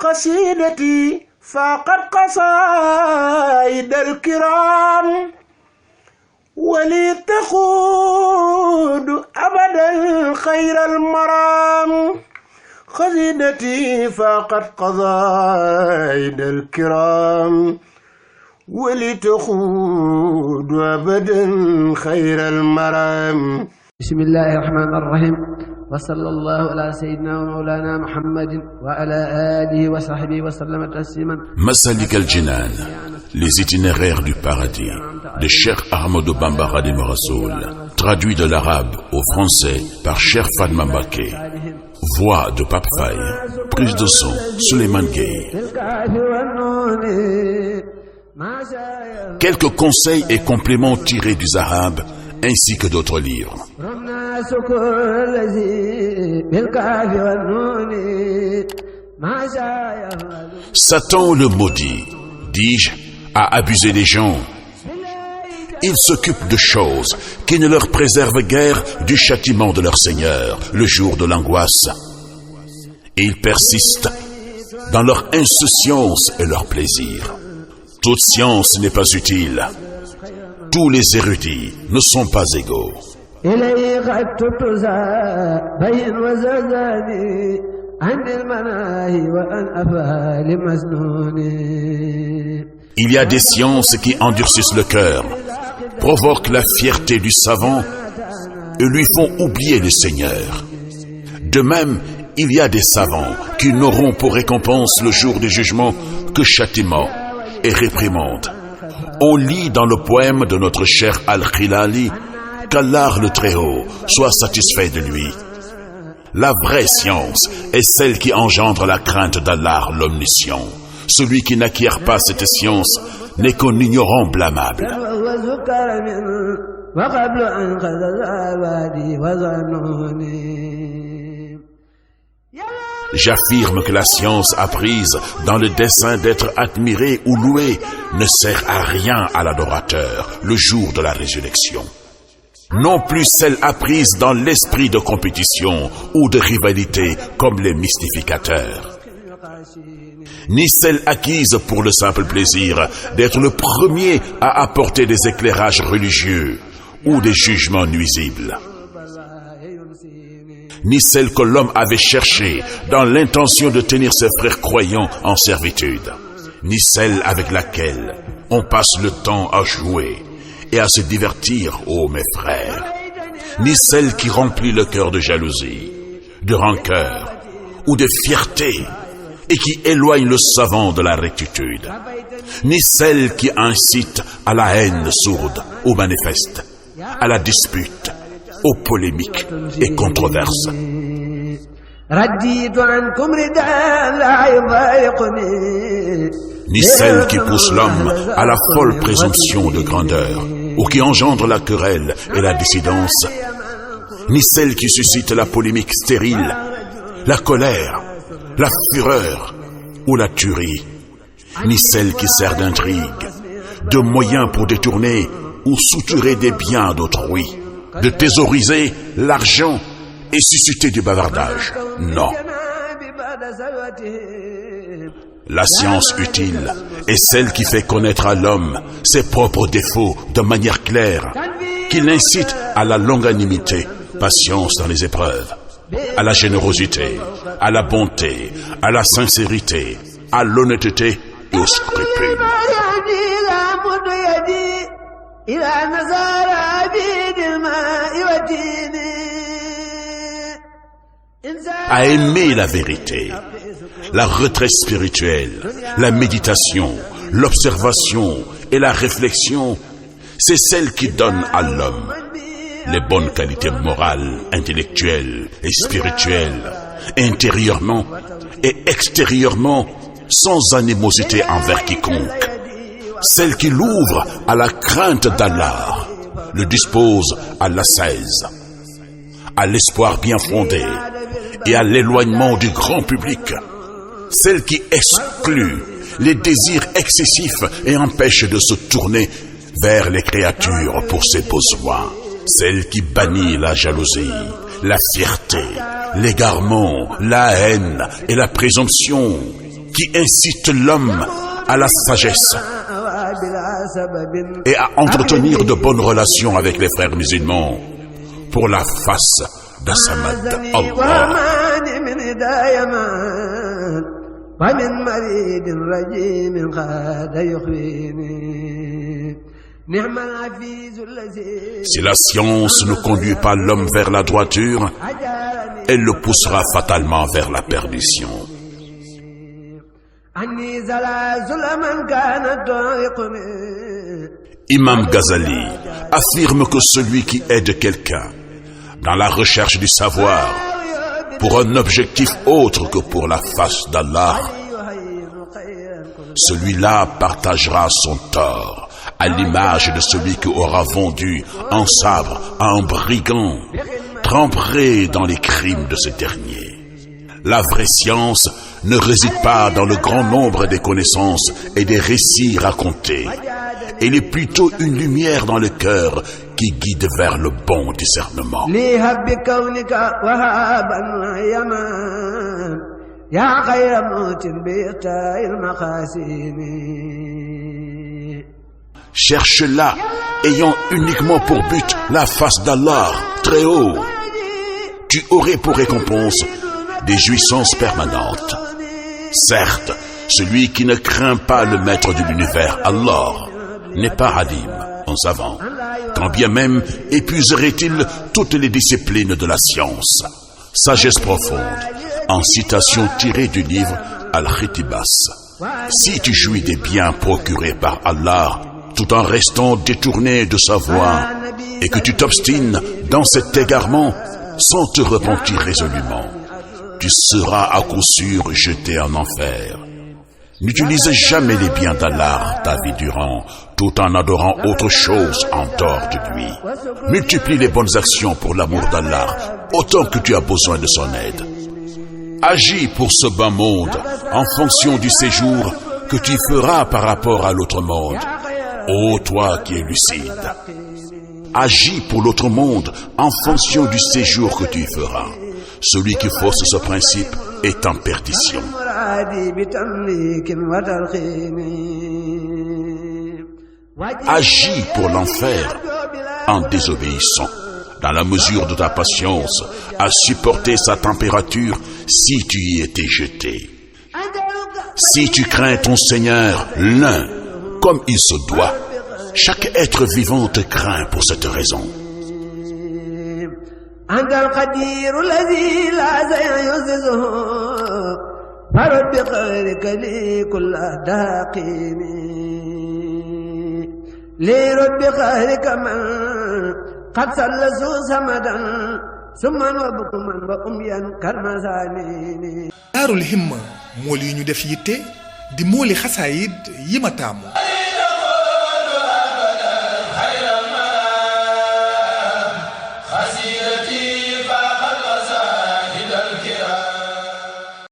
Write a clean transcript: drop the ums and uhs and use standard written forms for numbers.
قصيدتي فاقت قصائد الكرام ولي تقود أبدا خير المرام قصيدتي فاقت قصائد الكرام ولي تقود أبدا خير المرام. بسم الله الرحمن الرحيم وصلى الله على سيدنا ومولانا محمد وعلى آله وصحبه وسلم تسليما. Masalik al-Jinan, les itinéraires du paradis, de Cheikh Ahmadou Bamba Khadim Rassoul, traduit de l'arabe au français par Cheikh Fatma Mbacké. Voix de Pape Faye, prise de son Souleymane Gueye. Quelques conseils et compléments tirés du Zahab ainsi que d'autres livres. Satan le maudit, dis-je, a abusé des gens. Il s'occupe de choses qui ne leur préservent guère du châtiment de leur Seigneur le jour de l'angoisse. Et ils persistent dans leur insouciance et leur plaisir. Toute science n'est pas utile. Tous les érudits ne sont pas égaux. Il y a des sciences qui endurcissent le cœur, provoquent la fierté du savant et lui font oublier le Seigneur. De même, il y a des savants qui n'auront pour récompense le jour du jugement que châtiment et réprimande. On lit dans le poème de notre cher Al-Khilali qu'Allah le Très-Haut soit satisfait de lui. La vraie science est celle qui engendre la crainte d'Allah l'Omniscient. Celui qui n'acquiert pas cette science n'est qu'un ignorant blâmable. J'affirme que la science apprise dans le dessein d'être admirée ou louée ne sert à rien à l'adorateur le jour de la résurrection. Non plus celle apprise dans l'esprit de compétition ou de rivalité comme les mystificateurs, ni celle acquise pour le simple plaisir d'être le premier à apporter des éclairages religieux ou des jugements nuisibles, ni celle que l'homme avait cherchée dans l'intention de tenir ses frères croyants en servitude, ni celle avec laquelle on passe le temps à jouer et à se divertir, ô mes frères, ni celle qui remplit le cœur de jalousie, de rancœur ou de fierté et qui éloigne le savant de la rectitude, ni celle qui incite à la haine sourde ou manifeste, à la dispute, aux polémiques et controverses. Ni celle qui pousse l'homme à la folle présomption de grandeur, ou qui engendre la querelle et la dissidence, ni celle qui suscite la polémique stérile, la colère, la fureur ou la tuerie, ni celle qui sert d'intrigue, de moyen pour détourner ou souturer des biens d'autrui, de thésauriser l'argent et susciter du bavardage. Non. La science utile est celle qui fait connaître à l'homme ses propres défauts de manière claire, qui l'incite à la longanimité, patience dans les épreuves, à la générosité, à la bonté, à la sincérité, à l'honnêteté et au scrupule. À aimer la vérité, la retraite spirituelle, la méditation, l'observation et la réflexion, c'est celle qui donne à l'homme les bonnes qualités morales, intellectuelles et spirituelles, intérieurement et extérieurement, sans animosité envers quiconque. Celle qui l'ouvre à la crainte d'Allah, le dispose à l'ascèse, à l'espoir bien fondé et à l'éloignement du grand public. Celle qui exclut les désirs excessifs et empêche de se tourner vers les créatures pour ses besoins. Celle qui bannit la jalousie, la fierté, l'égarement, la haine et la présomption, qui incite l'homme à la sagesse et à entretenir de bonnes relations avec les frères musulmans pour la face d'As-Samad Allah. Si la science ne conduit pas l'homme vers la droiture, elle le poussera fatalement vers la perdition. Imam Ghazali affirme que celui qui aide quelqu'un dans la recherche du savoir pour un objectif autre que pour la face d'Allah, celui-là partagera son tort, à l'image de celui qui aura vendu un sabre à un brigand, tremperait dans les crimes de ce dernier. La vraie science ne réside pas dans le grand nombre des connaissances et des récits racontés. Elle est plutôt une lumière dans le cœur qui guide vers le bon discernement. Cherche-la ayant uniquement pour but la face d'Allah très haut. Tu aurais pour récompense des jouissances permanentes. Certes, celui qui ne craint pas le maître de l'univers, Allah, n'est pas alim, un savant, quand bien même épuiserait-il toutes les disciplines de la science. Sagesse profonde, en citation tirée du livre Al-Khitibas. Si tu jouis des biens procurés par Allah, tout en restant détourné de sa voie, et que tu t'obstines dans cet égarement sans te repentir résolument, tu seras à coup sûr jeté en enfer. N'utilise jamais les biens d'Allah ta vie durant, tout en adorant autre chose en dehors de lui. Multiplie les bonnes actions pour l'amour d'Allah, autant que tu as besoin de son aide. Agis pour ce bas monde en fonction du séjour que tu feras par rapport à l'autre monde. Ô toi qui es lucide, agis pour l'autre monde en fonction du séjour que tu feras. Celui qui force ce principe est en perdition. Agis pour l'enfer en désobéissant, dans la mesure de ta patience, à supporter sa température si tu y étais jeté. Si tu crains ton Seigneur, l'un, comme il se doit, chaque être vivant te craint pour cette raison. Daarul Himma mool yi ñu def yitte di mooli xasaayid yi ma taamu